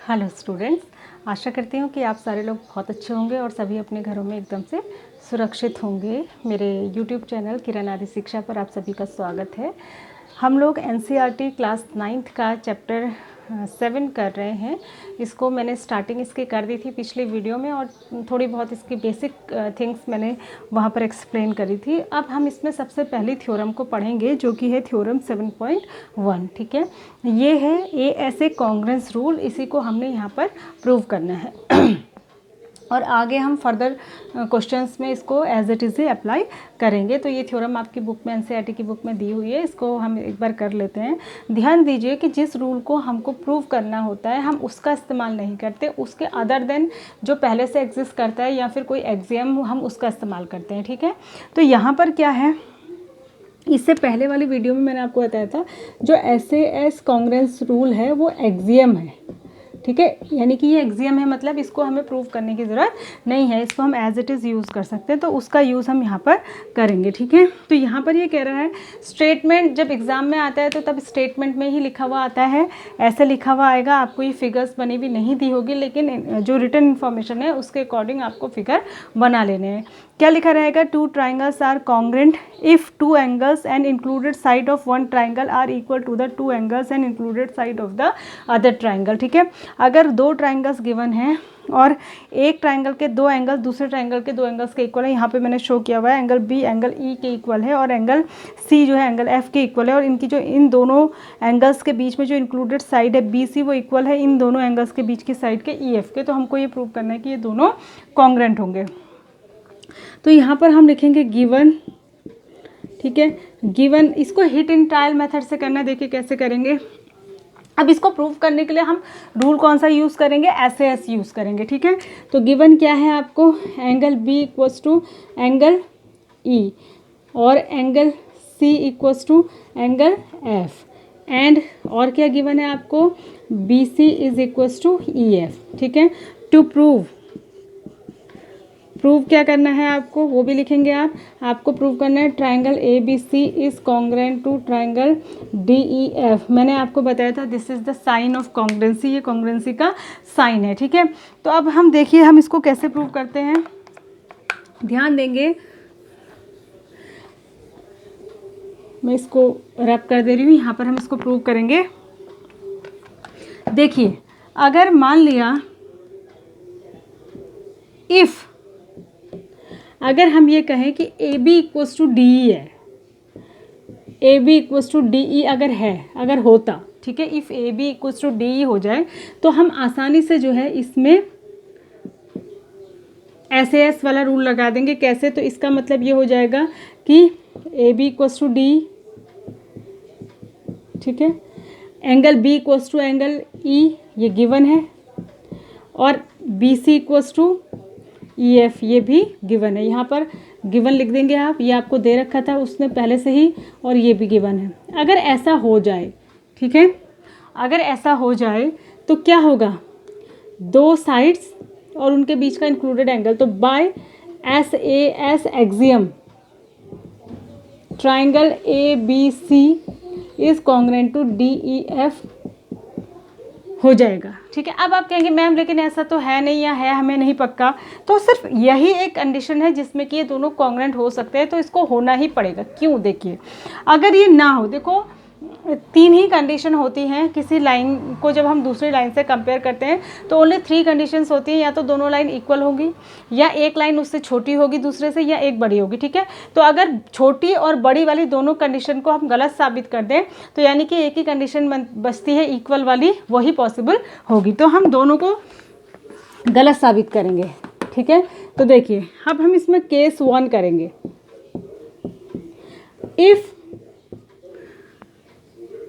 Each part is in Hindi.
हेलो स्टूडेंट्स, आशा करती हूँ कि आप सारे लोग बहुत अच्छे होंगे और सभी अपने घरों में एकदम से सुरक्षित होंगे। मेरे यूट्यूब चैनल किरण आदि शिक्षा पर आप सभी का स्वागत है। हम लोग एनसीईआरटी क्लास 9th का चैप्टर 7 कर रहे हैं। इसको मैंने स्टार्टिंग इसकी कर दी थी पिछली वीडियो में और थोड़ी बहुत इसकी बेसिक थिंग्स मैंने वहाँ पर एक्सप्लेन करी थी। अब हम इसमें सबसे पहली थ्योरम को पढ़ेंगे जो कि है थ्योरम 7.1। ठीक है, ये है ए ऐसे कॉन्ग्रेंस रूल, इसी को हमने यहाँ पर प्रूव करना है और आगे हम फर्दर क्वेश्चंस में इसको एज इट इज़ अप्लाई करेंगे। तो ये थ्योरम आपकी बुक में एनसीईआरटी की बुक में दी हुई है, इसको हम एक बार कर लेते हैं। ध्यान दीजिए कि जिस रूल को हमको प्रूव करना होता है हम उसका इस्तेमाल नहीं करते, उसके अदर देन जो पहले से एग्जिस्ट करता है या फिर कोई एग्जियम हम उसका इस्तेमाल करते हैं। ठीक है, तो यहाँ पर क्या है, इससे पहले वाली वीडियो में मैंने आपको बताया था जो एस कॉन्ग्रेंस रूल है वो एक्सियम है। ठीक है, यानी कि ये एक्सियम है, मतलब इसको हमें प्रूव करने की ज़रूरत नहीं है, इसको हम एज इट इज़ यूज़ कर सकते हैं, तो उसका यूज़ हम यहाँ पर करेंगे। ठीक है, तो यहाँ पर ये कह रहा है स्टेटमेंट जब एग्ज़ाम में आता है तो तब स्टेटमेंट में ही लिखा हुआ आता है, ऐसे लिखा हुआ आएगा। आपको ये फिगर्स बनी हुई नहीं दी होगी, लेकिन जो रिटन इन्फॉर्मेशन है उसके अकॉर्डिंग आपको फिगर बना लेने हैं। क्या लिखा रहेगा, two triangles are congruent if two angles and included side of one triangle are equal to the two angles and included side of the other triangle. ठीक है, अगर दो ट्राइंगल्स गिवन हैं और एक ट्राइंगल के दो एंगल दूसरे ट्राइंगल के दो एंगल्स के इक्वल है, यहाँ पे मैंने शो किया हुआ है एंगल बी एंगल ई के इक्वल है और एंगल सी जो है एंगल एफ के इक्वल है, और इनकी जो इन दोनों एंगल्स के बीच में जो इंक्लूडेड साइड है बी सी वो इक्वल है इन दोनों एंगल्स के बीच की साइड के ई एफ के। तो हमको ये प्रूव करना है कि ये दोनों कॉन्ग्रेंट होंगे। तो यहाँ पर हम लिखेंगे गिवन। ठीक है, गिवन, इसको हिट इन ट्रायल मेथड से करना है। देखिए कैसे करेंगे। अब इसको प्रूव करने के लिए हम रूल कौन सा यूज़ करेंगे, एस यूज़ करेंगे। ठीक है, तो गिवन क्या है आपको, angle B equals to angle E और angle C equals to angle F, and और क्या गिवन है आपको, B C is equals to E F. ठीक है, टू प्रूव क्या करना है आपको वो भी लिखेंगे आप। आपको प्रूव करना है triangle A B C is congruent to triangle D E F. मैंने आपको बताया था this is the sign of congruency, ये कॉन्ग्रेंसी का साइन है। ठीक है, तो अब हम देखिए हम इसको कैसे प्रूव करते हैं, ध्यान देंगे। मैं इसको रब कर दे रही हूँ, यहाँ पर हम इसको प्रूव करेंगे। देखिए, अगर मान लिया इफ़ अगर हम ये कहें कि A B equals to D E है, A B equals to D E अगर होता, ठीक है, if A B equals to D E हो जाए तो हम आसानी से जो है इसमें ऐसे एस वाला रूल लगा देंगे। कैसे, तो इसका मतलब ये हो जाएगा कि A B equals to D, ठीक है, angle B equals to angle E ये गिवन है, और B C equals to E F ये भी गिवन है। यहाँ पर गिवन लिख देंगे आप, ये आपको दे रखा था उसने पहले से ही, और ये भी गिवन है। अगर ऐसा हो जाए, ठीक है, अगर ऐसा हो जाए तो क्या होगा, दो साइड्स और उनके बीच का इंक्लूडेड एंगल, तो by S A S axiom triangle A B C is congruent to D E F हो जाएगा। ठीक है, अब आप कहेंगे मैम लेकिन ऐसा तो है नहीं, या है हमें नहीं पक्का, तो सिर्फ यही एक कंडीशन है जिसमें कि ये दोनों कॉन्ग्रेंट हो सकते हैं, तो इसको होना ही पड़ेगा। क्यों, देखिए अगर ये ना हो, देखो तीन ही कंडीशन होती हैं किसी लाइन को जब हम दूसरी लाइन से कंपेयर करते हैं, तो ओनली 3 कंडीशंस होती हैं, या तो दोनों लाइन इक्वल होगी, या एक लाइन उससे छोटी होगी दूसरे से, या एक बड़ी होगी। ठीक है, तो अगर छोटी और बड़ी वाली दोनों कंडीशन को हम गलत साबित कर दें तो यानी कि एक ही कंडीशन बचती है इक्वल वाली, वही पॉसिबल होगी, तो हम दोनों को गलत साबित करेंगे। ठीक है, तो देखिए अब हम इसमें केस 1 करेंगे। इफ़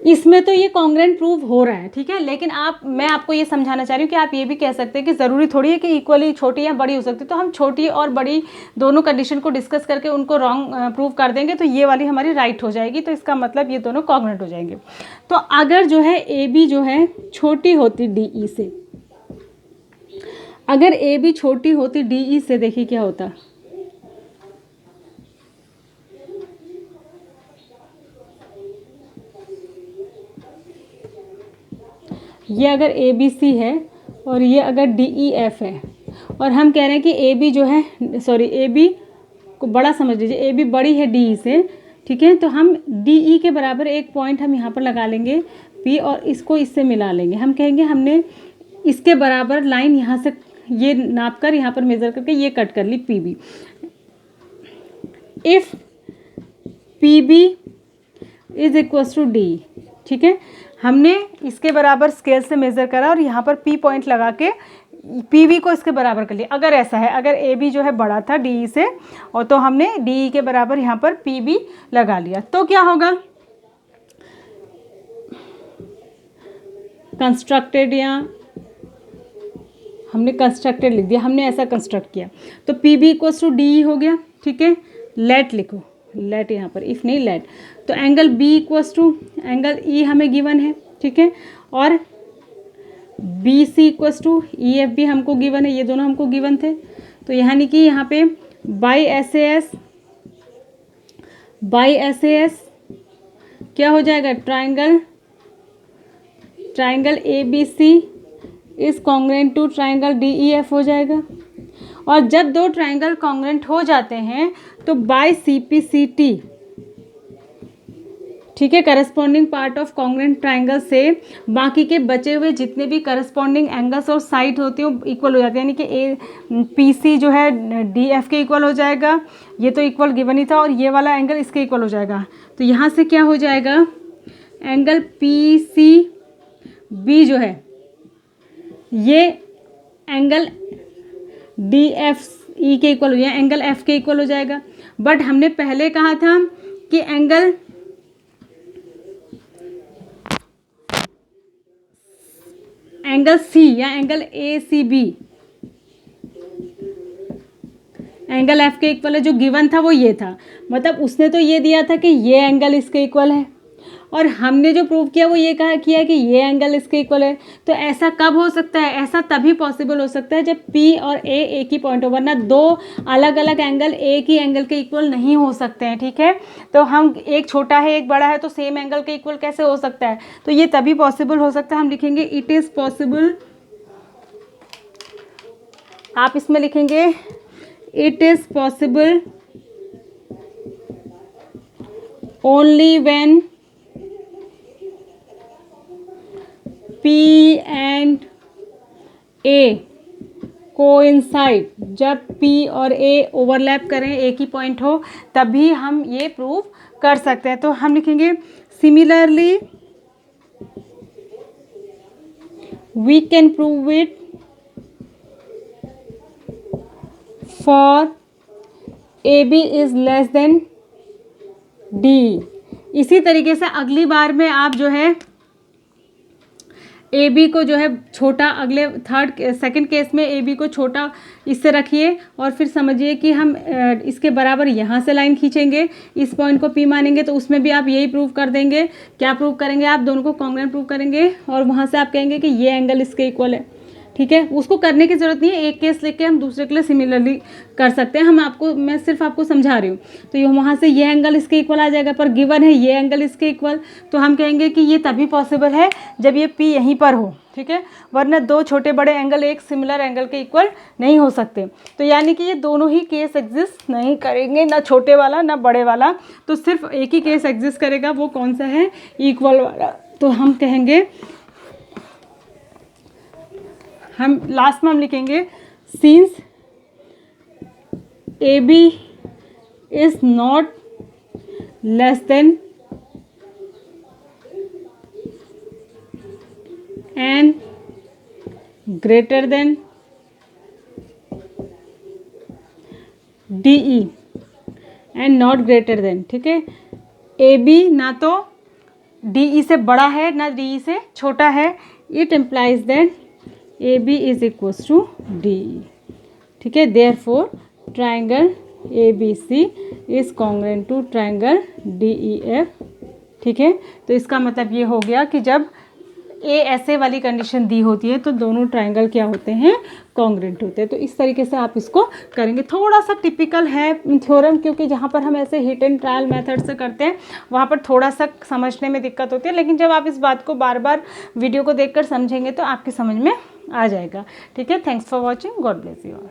इसमें तो ये कॉन्ग्रेंट प्रूव हो रहा है, ठीक है, लेकिन मैं आपको ये समझाना चाह रही हूँ कि आप ये भी कह सकते हैं कि ज़रूरी थोड़ी है कि इक्वली छोटी या बड़ी हो सकती है, तो हम छोटी और बड़ी दोनों कंडीशन को डिस्कस करके उनको रॉन्ग प्रूव कर देंगे, तो ये वाली हमारी राइट हो जाएगी, तो इसका मतलब ये दोनों कॉन्ग्रेंट हो जाएंगे। तो अगर जो है ए बी जो है छोटी होती डी ई से, अगर ए बी छोटी होती डी ई से, देखिए क्या होता, ये अगर ए बी सी है और ये अगर DEF है और हम कह रहे हैं कि AB जो है, सॉरी AB को बड़ा समझ लीजिए, AB बड़ी है DE से, ठीक है, तो हम DE के बराबर एक पॉइंट हम यहाँ पर लगा लेंगे P और इसको इससे मिला लेंगे। हम कहेंगे हमने इसके बराबर लाइन यहाँ से ये नाप कर यहाँ पर मेज़र करके ये कट कर ली PB। If PB is equals to DE, ठीक है, हमने इसके बराबर स्केल से मेज़र करा और यहाँ पर P पॉइंट लगा के PB को इसके बराबर कर लिया। अगर ऐसा है, अगर AB जो है बड़ा था DE से और तो हमने DE के बराबर यहाँ पर PB लगा लिया, तो क्या होगा, कंस्ट्रक्टेड, या हमने कंस्ट्रक्टेड लिख दिया, हमने ऐसा कंस्ट्रक्ट किया, तो PB इक्वल्स टू DE हो गया, ठीक है। लेट लिखो, लेट यहाँ पर, इफ़ नहीं लेट, तो angle B equals to angle E हमें गिवन है, ठीक है, और BC इक्वल्स टू EF भी हमको गिवन है, ये दोनों हमको गिवन थे। तो यानी कि यहाँ पे बाई SAS क्या हो जाएगा, triangle ABC is congruent to triangle DEF हो जाएगा। और जब दो ट्राइंगल कॉन्ग्रुएंट हो जाते हैं तो बाय CPCT, ठीक है, corresponding part of congruent triangle से बाकी के बचे हुए जितने भी करस्पॉन्डिंग एंगल्स और साइड होती हैं वो इक्वल हो जाते हैं, यानी कि PC जो है DF के इक्वल हो जाएगा, ये तो इक्वल गिवन ही था, और ये वाला एंगल इसके इक्वल हो जाएगा। तो यहाँ से क्या हो जाएगा, एंगल PCB जो है ये एंगल DFE के इक्वल हो जाएगा, एंगल F के इक्वल हो जाएगा। बट हमने पहले कहा था कि एंगल C या एंगल ACB एंगल F के इक्वल है, जो गिवन था वो ये था, मतलब उसने तो ये दिया था कि ये एंगल इसके इक्वल है, और हमने जो प्रूव किया वो ये कहा किया कि ये एंगल इसके इक्वल है। तो ऐसा कब हो सकता है, ऐसा तभी पॉसिबल हो सकता है जब P और A एक ही पॉइंट हो, वरना दो अलग अलग एंगल एक ही एंगल के इक्वल नहीं हो सकते हैं, ठीक है। तो हम एक छोटा है एक बड़ा है तो सेम एंगल के इक्वल कैसे हो सकता है, तो ये तभी पॉसिबल हो सकता है। हम लिखेंगे इट इज़ पॉसिबल, आप इसमें लिखेंगे it is possible only when P and A coincide, जब P और A ओवरलैप करें, एक ही पॉइंट हो, तभी हम ये प्रूव कर सकते हैं। तो हम लिखेंगे similarly we can prove it for AB is less than D। इसी तरीके से अगली बार में आप जो है AB को जो है छोटा, अगले सेकंड केस में AB को छोटा इससे रखिए और फिर समझिए कि हम इसके बराबर यहाँ से लाइन खींचेंगे, इस पॉइंट को P मानेंगे, तो उसमें भी आप यही प्रूव कर देंगे। क्या प्रूव करेंगे, आप दोनों को कॉन्ग्रुएंट प्रूव करेंगे और वहाँ से आप कहेंगे कि ये एंगल इसके इक्वल है, ठीक है। उसको करने की ज़रूरत नहीं है, एक केस लेके हम दूसरे के लिए सिमिलरली कर सकते हैं। मैं सिर्फ आपको समझा रही हूँ। तो ये वहाँ से ये एंगल इसके इक्वल आ जाएगा, पर गिवन है ये एंगल इसके इक्वल, तो हम कहेंगे कि ये तभी पॉसिबल है जब ये P यहीं पर हो, ठीक है, वरना दो छोटे बड़े एंगल एक सिमिलर एंगल के इक्वल नहीं हो सकते। तो यानी कि ये दोनों ही केस एग्जिस्ट नहीं करेंगे, ना छोटे वाला ना बड़े वाला, तो सिर्फ एक ही केस एग्जिस्ट करेगा, वो कौन सा है, इक्वल वाला। तो हम कहेंगे, हम लास्ट में हम लिखेंगे since AB is not less than and greater than DE and not greater than, ठीक है। AB ना तो DE से बड़ा है ना DE से छोटा है, it implies that AB is equals to DE, ठीक है। Therefore triangle ABC is congruent to triangle DEF, ठीक है। तो इसका मतलब ये हो गया कि जब ए ऐसे वाली कंडीशन दी होती है तो दोनों ट्राइंगल क्या होते हैं, कॉन्ग्रुएंट होते हैं। तो इस तरीके से आप इसको करेंगे। थोड़ा सा टिपिकल है थ्योरम, क्योंकि जहाँ पर हम ऐसे हिट एंड ट्रायल मेथड से करते हैं वहाँ पर थोड़ा सा समझने में दिक्कत होती है, लेकिन जब आप इस बात को बार बार वीडियो को देखकर समझेंगे तो आपकी समझ में आ जाएगा। ठीक है, thanks for watching, God bless you all.